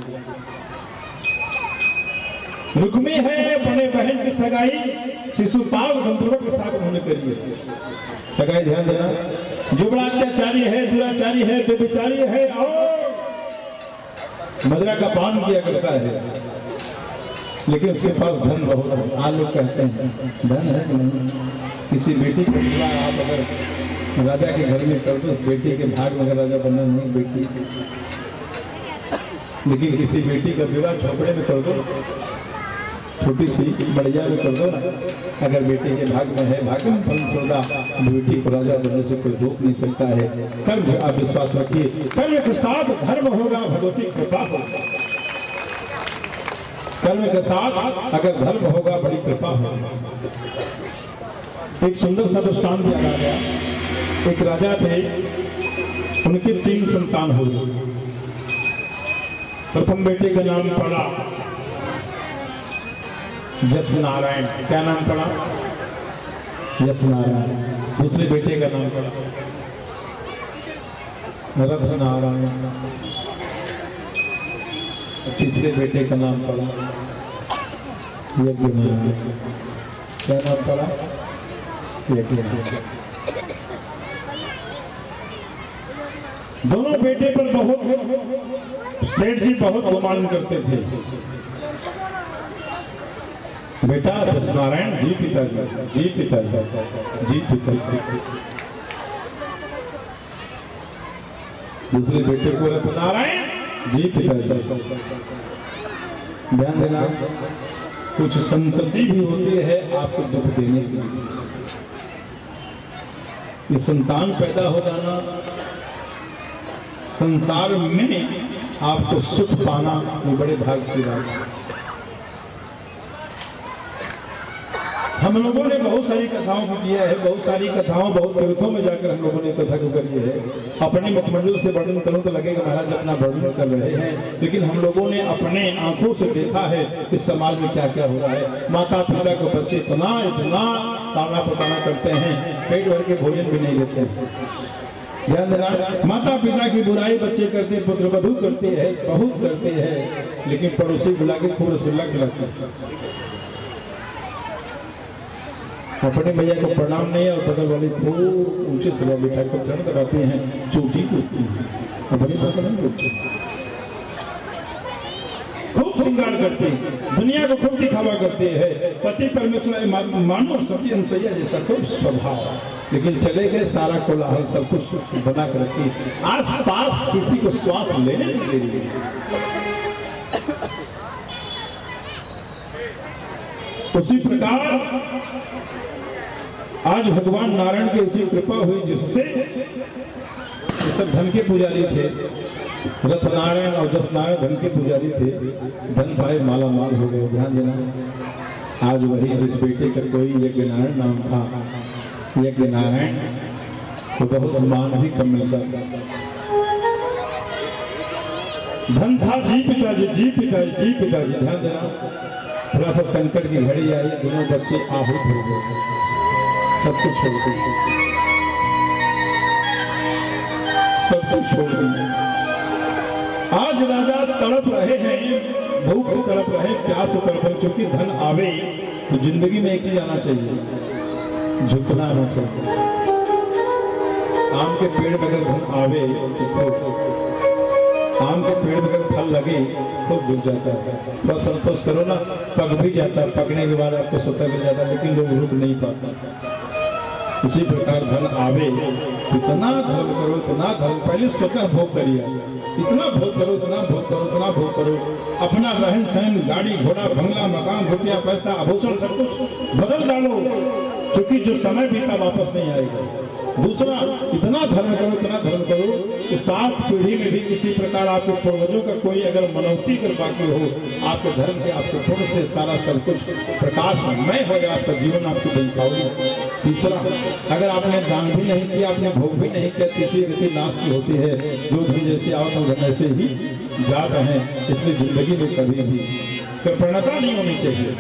रुक्मी है बड़े बहन की सगाई, शिशुपाल गंधर्व के साथ होने के लिए सगाई, ध्यान देना। जो बड़ा अत्याचारी है, दुराचारी है, बेविचारी है, और मदरा का पान किया करता है, लेकिन उसके पास धन बहुत है। आज लोग कहते हैं धन है नहीं, किसी बेटी को विवाह आप अगर राजा के घर में कर दो, उस बेटी के भाग में राजा बनना नहीं बेटी, लेकिन किसी बेटी का विवाह झोपड़े में कर दो, छोटी सी बढ़िया में कर दो ना, अगर बेटे के भाग में है, भाग्य में फल होगा, बेटी को राजा बनने से कोई रोक नहीं सकता है। कर्म आप विश्वास रखिए, कर्म के साथ धर्म होगा, भगवती कृपा होगा। कर्म के साथ अगर धर्म होगा, बड़ी कृपा होगा। एक सुंदर सा दृष्टांत याद आ गया। एक राजा थे, उनके 3 संतान हुए। प्रथम बेटे का नाम पड़ा यश नारायण, क्या नाम पड़ा, यश नारायण। दूसरे बेटे का नाम पड़ा रत्न नारायण। तीसरे बेटे का नाम पड़ा यज्ञ नारायण। क्या नाम पड़ा, यज्ञ नारायण। दोनों बेटे पर बहुत सेठ जी बहुत गुमान करते थे। बेटा नारायण जी पिताजी, जी पिताजी, जी पिताजी। दूसरे बेटे को नारायण जी पिताजी। ध्यान देना, कुछ संतति भी होती है आपको दुख देने की। ये संतान पैदा हो जाना, संसार में आपको सुख पाना, ये बड़े भाग्य की बात है। हम लोगों ने बहुत सारी कथाओं को किया है, बहुत सारी कथाओं, बहुत तीर्थों में जाकर हम लोगों ने कथा को करी है। अपने मुखमंडल से वर्णन करूं तो लगेगा महाराज अपना वर्णन कर रहे हैं, लेकिन हम लोगों ने अपने आंखों से देखा है कि समाज में क्या क्या हो रहा है। माता पिता को बच्चे इतना इतना ताना पताना करते हैं, पेट भर के भोजन भी नहीं लेते हैं। ध्यान देना, माता पिता की बुराई बच्चे करते, पुत्र वधू करते हैं, बहुत करते हैं, लेकिन पड़ोसी बुला के खूब रसगुल्ला खिलाते हैं। अपने भैया को प्रणाम नहीं है और बगल वाले खूब ऊंचे से बिठा कर चरण कराते हैं, चोटी कूदती है, अपनी बात नहीं बोलते, खूब श्रृंगार करते हैं, दुनिया को खूब दिखावा करते हैं। पति परमेश्वर मानो और सती अनुसैया जैसा खूब स्वभाव, लेकिन चले गए सारा कोलाहल सब कुछ बना कर रखी, आस पास किसी को श्वास लेने नहीं दे रही है। उसी प्रकार आज भगवान नारायण की ऐसी कृपा हुई जिससे ये सब धन के पुजारी थे, रथ नारायण और जस नारायण धन के पुजारी थे, धन पाए माला माल हो गए। ध्यान देना, आज वही जिस बेटे का कोई यज्ञ नारायण नाम था, यज्ञ नारायण को बहुत मान भी कम मिलता। धन था जी पिताजी, जी पिताजी, जी पिताजी। ध्यान देना, थोड़ा सा संकट की घड़ी आई, दोनों बच्चे आहूत हो गए, सब कुछ छोड़ दिया, सब कुछ छोड़ दिया। आज राजा तड़प रहे हैं, भूख से तड़प रहे, प्यास से तड़प रहे, क्योंकि धन आवे तो जिंदगी में एक चीज आना चाहिए, झुकना आना चाहिए। आम के पेड़ में अगर धन आवे तो आम के पेड़ में अगर फल लगे तो झुक जाता है, थोड़ा संतोष करो ना, पक भी जाता है, पकने के बाद आपको स्वतः मिल जाता है, लेकिन लोग रुक नहीं पाता। उसी प्रकार धन आवे, इतना धर्म करो, इतना धर्म, पहले स्वतः भोग करिए, इतना भोग करो, इतना भोग करो, इतना भोग करो, अपना रहन सहन, गाड़ी घोड़ा, बंगला, मकान, रुपया, पैसा, आभूषण सब कुछ बदल डालो, क्योंकि जो समय बीता वापस नहीं आएगा। दूसरा, इतना धर्म करो, इतना धर्म करो कि 7 पीढ़ी में भी किसी प्रकार आपके पूर्वजों का कोई अगर मनौती कर बाकी हो, आपके धर्म के आपके पुण्य से सारा सब कुछ प्रकाशमय हो जाए, आपका जीवन, आपकी वंशावली। तीसरा, अगर आपने दान भी नहीं किया, आपने भोग भी नहीं किया, तीसरी गति नाश की होती है, जो भी जैसे आओ तो वैसे ही जाते हैं। इसलिए जिंदगी में कभी भी कृपणता नहीं होनी चाहिए।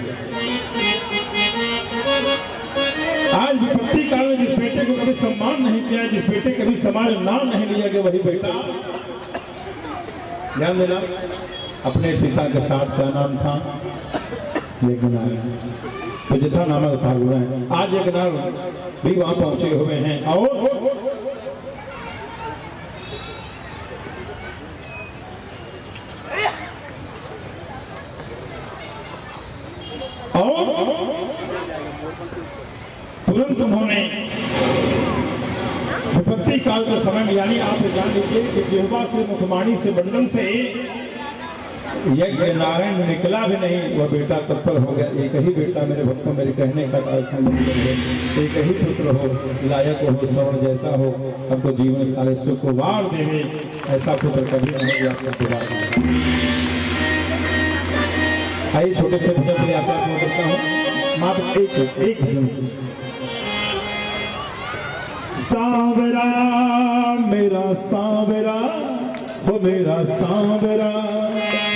आज विपत्ति काल में जिस बेटे को कभी सम्मान नहीं किया, जिस बेटे कभी समाज नाम नहीं लिया गया, वही बेटा, ध्यान देना, अपने पिता के साथ क्या नाम था, यज्ञनारायण, तो जितना नामक था हुआ है। आज यज्ञनारायण भी वहां पहुंचे हुए हैं और तुरंत उन्होंने विपत्ति काल के समय में, यानी आप जान लीजिए कि जिह्वा से, मुखवाणी से, बंधन से यज्ञ नारायण निकला भी नहीं, वह बेटा तत्पर हो गया। एक ही बेटा मेरे भक्तों, मेरे कहने का एक ही पुत्र हो, लायक हो, सवर्ण जैसा हो, हमको जीवन सारे सुख को वार देवे, ऐसा पुत्र कभी नहीं आपको। आइए छोटे से भजन के यात्रा को करता हूँ, मात्र एक भजन से। सांवरा मेरा सांवरा, वो मेरा सांवरा,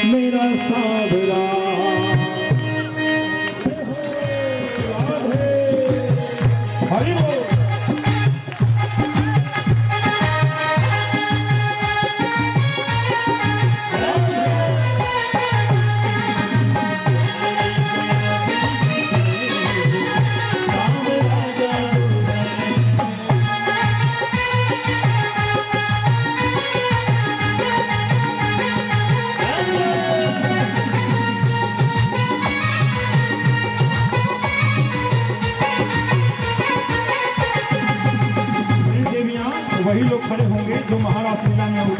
मेरा सांवरा, हरि बोल। वही लोग खड़े होंगे जो महाराज लीला में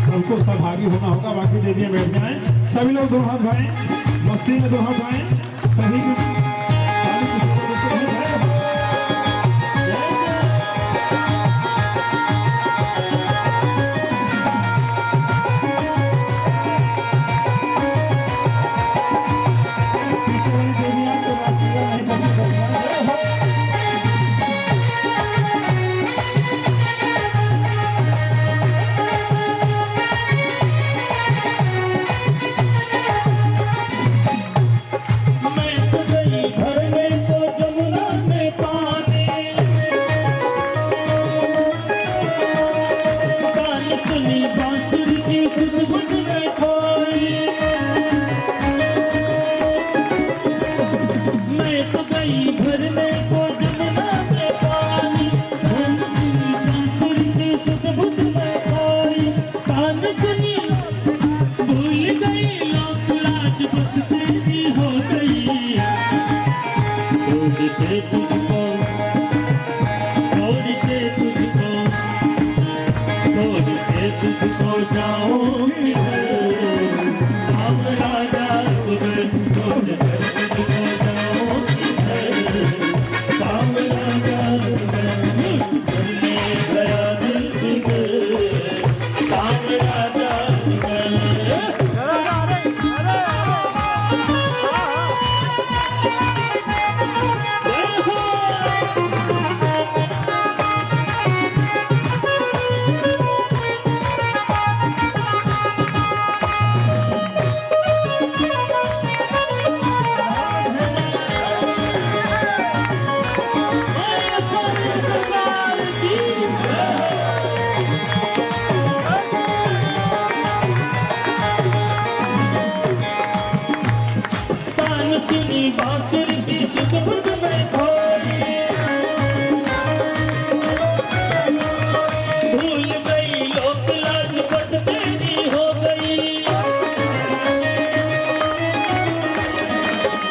सबको सहभागी होना होगा। बाकी देवियां बैठ जाएं, सभी लोग 2 हाथ भाएं, मस्ती में 2 हाथ भाएं, सही देवियां को सुनी भूल गई लोक लाज बस तेरी हो गई। छोड़ के तुझको जाऊं किधर, हम राजा तुझे छोड़ कर तुझको जाऊं किधर, हम राजा तुझे तुझने गया दिल बिगड़, हम राजा सुनी बांसुरी की सुध में खोई, भूल गई लोक लाज बस तेरी हो गई।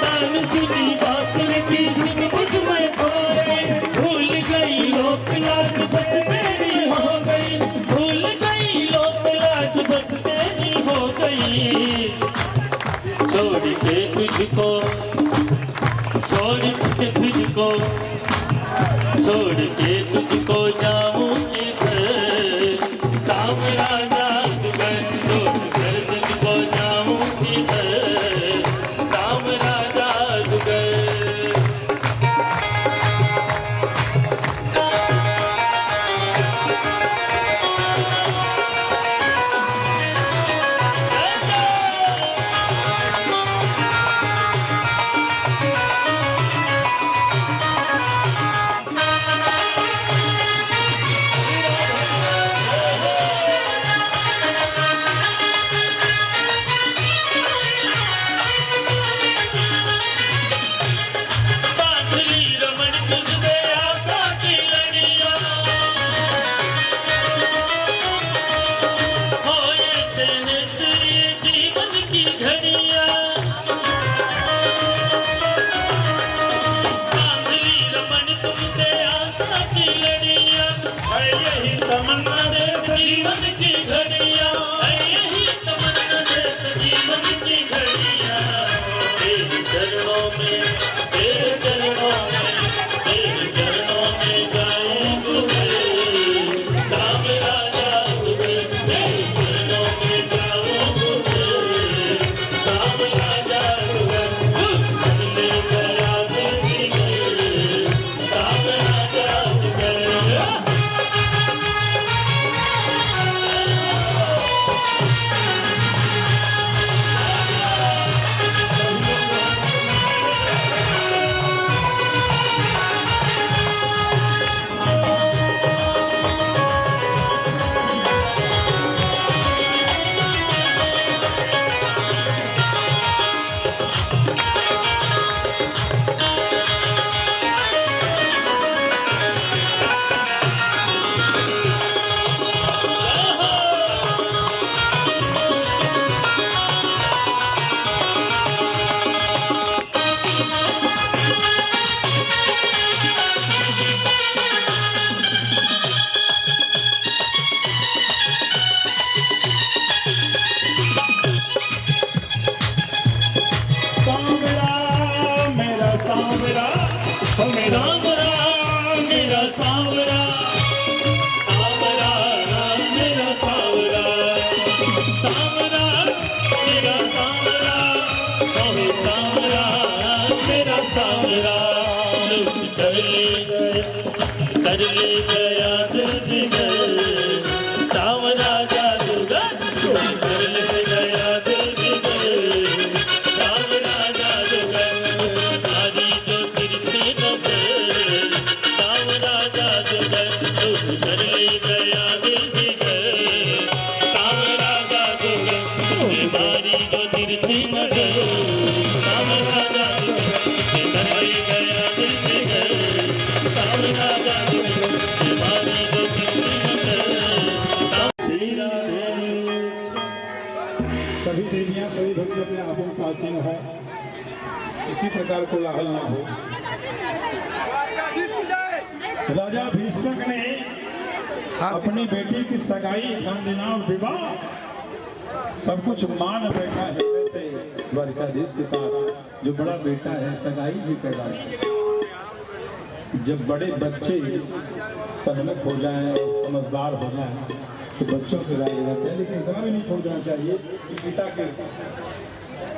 तान सुनी बांसुरी की सुध में खोई, भूल गई लोक लाज बस तेरी हो गई, भूल गई लोक लाज बस तेरी हो गई। छोड़ के तुझको छोड़ के तुझको जाऊं किधर, सावरा जादूगर छोड़ कर तुझको जाऊं किधर, सावरा जादूगर। तमन्ना से जीवन की घड़ियां, यही तमन्ना से जीवन की घड़ियां, तेरे चरणों में तेरे चरणों में तेरे चरणों में गाए गुजर, सावरा जादूगर तेरे चरणों में गाओ गुजर, सावरा जादूगर बदले गया दिल बिगड़, सावरा जादूगर। कर ले गया दिल जिगर, सावरा जादूगर कर ले गया दिल जिगर, सावरा जादूगर। तुम्हारी जो तिरछी नजर सभी देवियां सभी भक्त अपने आसन पर आसीन हो, इसी प्रकार को लाहल ना हो। राजा भीष्मक ने अपनी बेटी की सगाई, खानदान और विवाह सब कुछ मान बैठा है। वैसे द्वारिकाधीश के साथ जो बड़ा बेटा है सगाई भी करवा। जब बड़े बच्चे सन्मत हो जाएं और समझदार हो जाएं तो बच्चों की राय लेना चाहिए, लेकिन इतना भी नहीं छोड़ देना चाहिए कि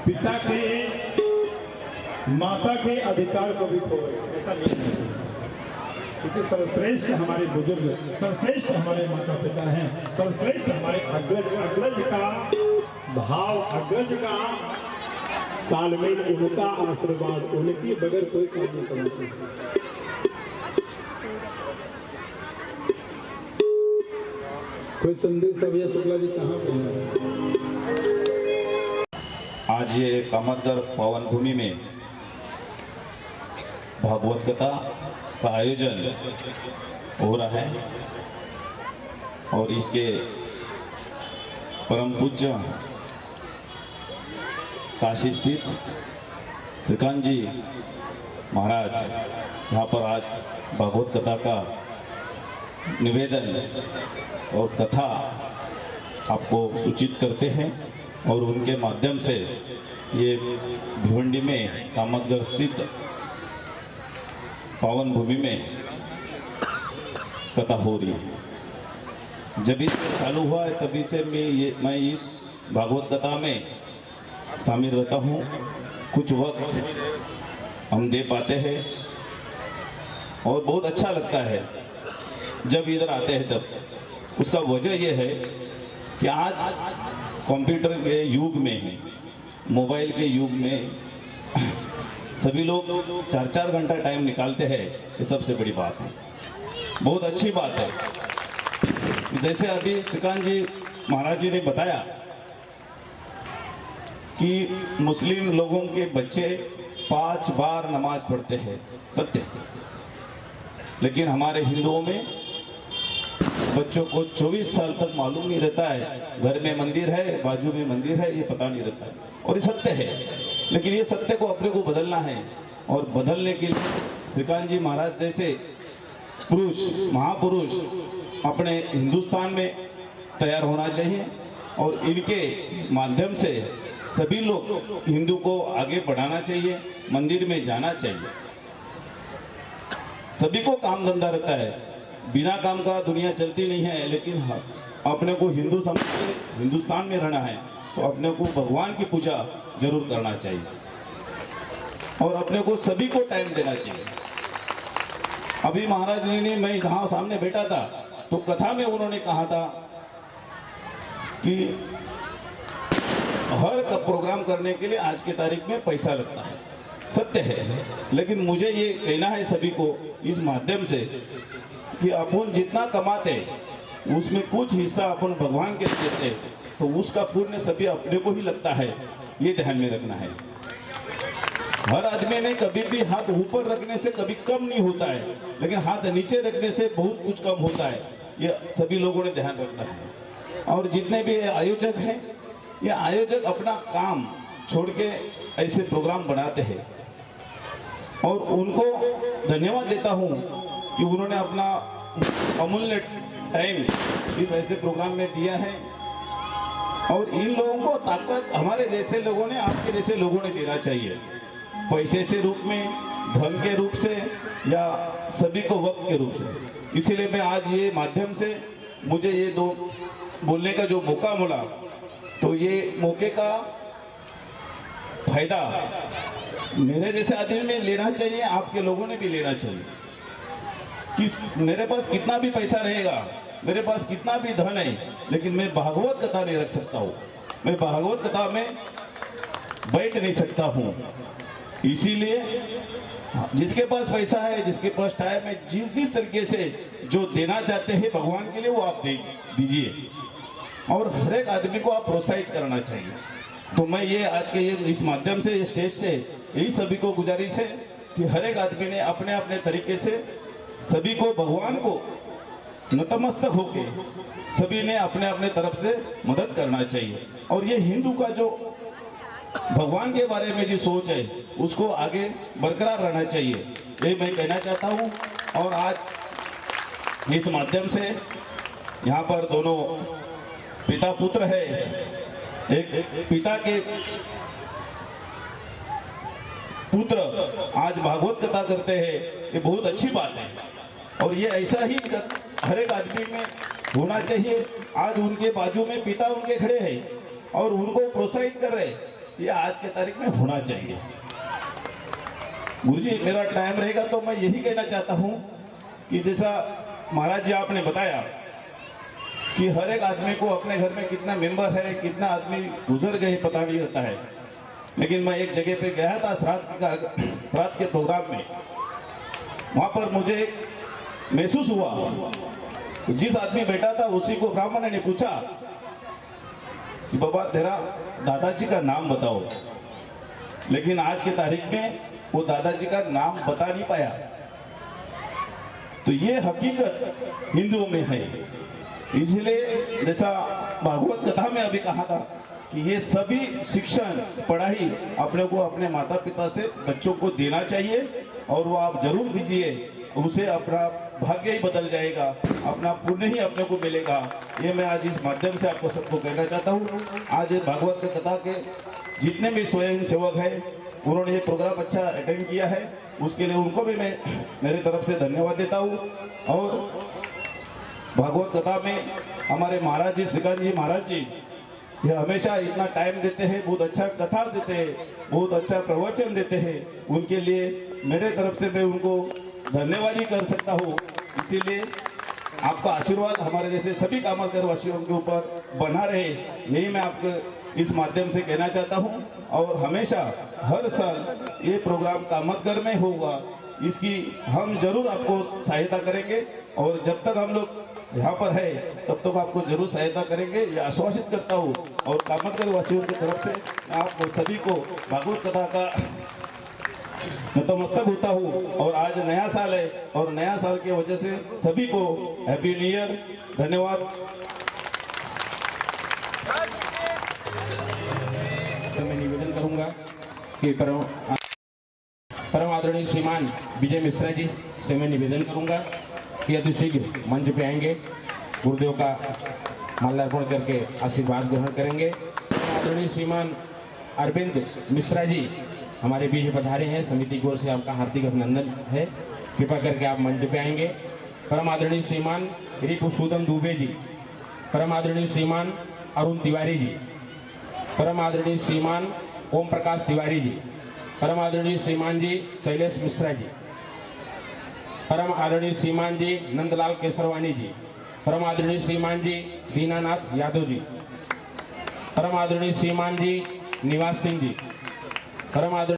पिता के माता के अधिकार को भी खोए, ऐसा नहीं है। क्योंकि सर्वश्रेष्ठ हमारे बुजुर्ग, सर्वश्रेष्ठ हमारे माता पिता हैं, सर्वश्रेष्ठ हमारे अग्रज का भाव, अग्रज का तालमेल, उनका आशीर्वाद, उनके बगैर कोई काम नहीं करना चाहिए। कोई संदेश भैया शुक्ला जी कहाँ पे? आज ये कामतगढ़ पावन भूमि में भागवत कथा का आयोजन हो रहा है और इसके परम पूज्य काशी स्थित श्रीकांत जी महाराज यहाँ पर आज भागवत कथा का निवेदन और कथा आपको सूचित करते हैं और उनके माध्यम से ये भिवंडी में कामतगढ़ स्थित पावन भूमि में कथा हो रही है। जब इससे चालू हुआ है तभी से मैं इस भागवत कथा में शामिल रहता हूँ। कुछ वक्त हम दे पाते हैं और बहुत अच्छा लगता है जब इधर आते हैं तब। उसका वजह यह है कि आज कंप्यूटर के युग में, मोबाइल के युग में सभी लोग 4-4 घंटा टाइम निकालते हैं। ये सबसे बड़ी बात है, बहुत अच्छी बात है। जैसे अभी श्रीकांत जी महाराज जी ने बताया कि मुस्लिम लोगों के बच्चे 5 बार नमाज पढ़ते हैं, सत्य है। लेकिन हमारे हिंदुओं में बच्चों को 24 साल तक मालूम नहीं रहता है घर में मंदिर है, बाजू में मंदिर है, ये पता नहीं रहता है। और ये सत्य है, लेकिन ये सत्य को अपने को बदलना है और बदलने के लिए श्रीकांत जी महाराज जैसे पुरुष, महापुरुष अपने हिंदुस्तान में तैयार होना चाहिए और इनके माध्यम से सभी लोग हिंदू को आगे बढ़ाना चाहिए, मंदिर में जाना चाहिए। सभी को काम धंधा रहता है, बिना काम का दुनिया चलती नहीं है, लेकिन अपने को हिंदू समझ के हिंदुस्तान में रहना है तो अपने को भगवान की पूजा जरूर करना चाहिए और अपने को सभी को टाइम देना चाहिए। अभी महाराज जी ने, मैं यहाँ सामने बैठा था तो कथा में उन्होंने कहा था कि हर प्रोग्राम करने के लिए आज के तारीख में पैसा लगता है, सत्य है। लेकिन मुझे ये कहना है सभी को इस माध्यम से कि अपन जितना कमाते उसमें कुछ हिस्सा अपन भगवान के देते तो उसका पुण्य सभी अपने को ही लगता है, ये ध्यान में रखना है। हर आदमी ने कभी भी हाथ ऊपर रखने से कभी कम नहीं होता है, लेकिन हाथ नीचे रखने से बहुत कुछ कम होता है, ये सभी लोगों ने ध्यान रखना है। और जितने भी आयोजक हैं, ये आयोजक अपना काम छोड़ के ऐसे प्रोग्राम बनाते हैं और उनको धन्यवाद देता हूँ कि उन्होंने अपना अमूल्य टाइम इस ऐसे प्रोग्राम में दिया है। और इन लोगों को ताकत हमारे जैसे लोगों ने, आपके जैसे लोगों ने देना चाहिए, पैसे से रूप में, धन के रूप से या सभी को वक्त के रूप से। इसीलिए मैं आज ये माध्यम से मुझे ये दो बोलने का जो मौका मिला तो ये मौके का फायदा मेरे जैसे आदमी में लेना चाहिए, आपके लोगों ने भी लेना चाहिए। कि मेरे पास कितना भी पैसा रहेगा, मेरे पास कितना भी धन है, लेकिन मैं भागवत कथा नहीं रख सकता हूँ, मैं भागवत कथा में बैठ नहीं सकता हूँ। इसीलिए जिसके पास पैसा है, जिसके पास टाइम है, जिस तरीके से जो देना चाहते हैं भगवान के लिए वो आप दे दीजिए और हर एक आदमी को आप प्रोत्साहित करना चाहिए। तो मैं ये आज के ये इस माध्यम से, इस स्टेज से यही सभी को गुजारिश है कि हर एक आदमी ने अपने अपने तरीके से सभी को भगवान को नतमस्तक होके सभी ने अपने अपने तरफ से मदद करना चाहिए। और ये हिंदू का जो भगवान के बारे में जो सोच है उसको आगे बरकरार रहना चाहिए, ये मैं कहना चाहता हूँ। और आज इस माध्यम से यहाँ पर दोनों पिता पुत्र है, एक पिता के पुत्र आज भागवत कथा करते हैं, ये बहुत अच्छी बात है। और ये ऐसा ही हर एक आदमी में होना चाहिए। आज उनके बाजू में पिता उनके खड़े हैं और उनको प्रोत्साहित कर रहे हैं, ये आज के तारीख में होना चाहिए। गुरुजी मेरा टाइम रहेगा तो मैं यही कहना चाहता हूँ कि जैसा महाराज जी आपने बताया कि हर एक आदमी को अपने घर में कितना मेंबर है, कितना आदमी गुजर गए पता नहीं रहता है। लेकिन मैं एक जगह पे गया था श्राद्ध के प्रोग्राम में, वहां पर मुझे महसूस हुआ, जिस आदमी बैठा था उसी को ब्राह्मण ने पूछा कि बाबा तेरा दादाजी का नाम बताओ, लेकिन आज की तारीख में वो दादाजी का नाम बता नहीं पाया। तो ये हकीकत हिंदुओं में है। इसलिए जैसा भागवत कथा में अभी कहा था कि ये सभी शिक्षण पढ़ाई अपने को अपने माता पिता से बच्चों को देना चाहिए, और वो आप जरूर दीजिए, उसे अपना भाग्य ही बदल जाएगा, अपना पुण्य ही अपने को मिलेगा। ये मैं आज इस माध्यम से आपको सबको कहना चाहता हूँ। आज भागवत कथा के जितने भी स्वयं सेवक हैं उन्होंने ये प्रोग्राम अच्छा अटेंड किया है, उसके लिए उनको भी मैं मेरी तरफ से धन्यवाद देता हूँ। और भागवत कथा में हमारे महाराज जी श्रीकांत जी महाराज जी ये हमेशा इतना टाइम देते हैं, बहुत अच्छा कथा देते हैं, बहुत अच्छा प्रवचन देते हैं। उनके लिए मेरे तरफ से मैं उनको धन्यवाद ही कर सकता हूँ। इसीलिए आपका आशीर्वाद हमारे जैसे सभी कामकर वासियों के ऊपर बना रहे, यही मैं आपको इस माध्यम से कहना चाहता हूँ। और हमेशा हर साल ये प्रोग्राम कामतगर में होगा, इसकी हम जरूर आपको सहायता करेंगे, और जब तक हम लोग यहाँ पर है तब तक आपको जरूर सहायता करेंगे, ये आश्वासित करता हूँ। और कामतगर वासियों की तरफ से मैं आप सभी को भागवत कथा का नतमस्तक होता हूँ। और आज नया साल है, और नया साल की वजह से सभी को हैप्पी न्यू ईयर। धन्यवाद। मैं निवेदन करूंगा कि परम आदरणीय श्रीमान विजय मिश्रा जी से मैं निवेदन करूंगा कि अति शीघ्र मंच पे आएंगे, गुरुदेव का माल्यार्पण करके आशीर्वाद ग्रहण करेंगे। आदरणीय श्रीमान अरविंद मिश्रा जी हमारे बीच पधारे हैं, समिति की ओर से आपका हार्दिक अभिनंदन है, कृपा करके आप मंच पे आएंगे। परम आदरणीय श्रीमान रिपुसूदन दुबे जी, परम आदरणीय श्रीमान अरुण तिवारी जी, परम आदरणीय श्रीमान ओम प्रकाश तिवारी जी, परम आदरणीय श्रीमान जी शैलेश मिश्रा जी, परम आदरणीय श्रीमान जी नंदलाल केसरवानी जी, परम आदरणीय श्रीमान जी दीनानाथ यादव जी, परम आदरणीय श्रीमान जी निवास सिंह जी, परम आदरणीय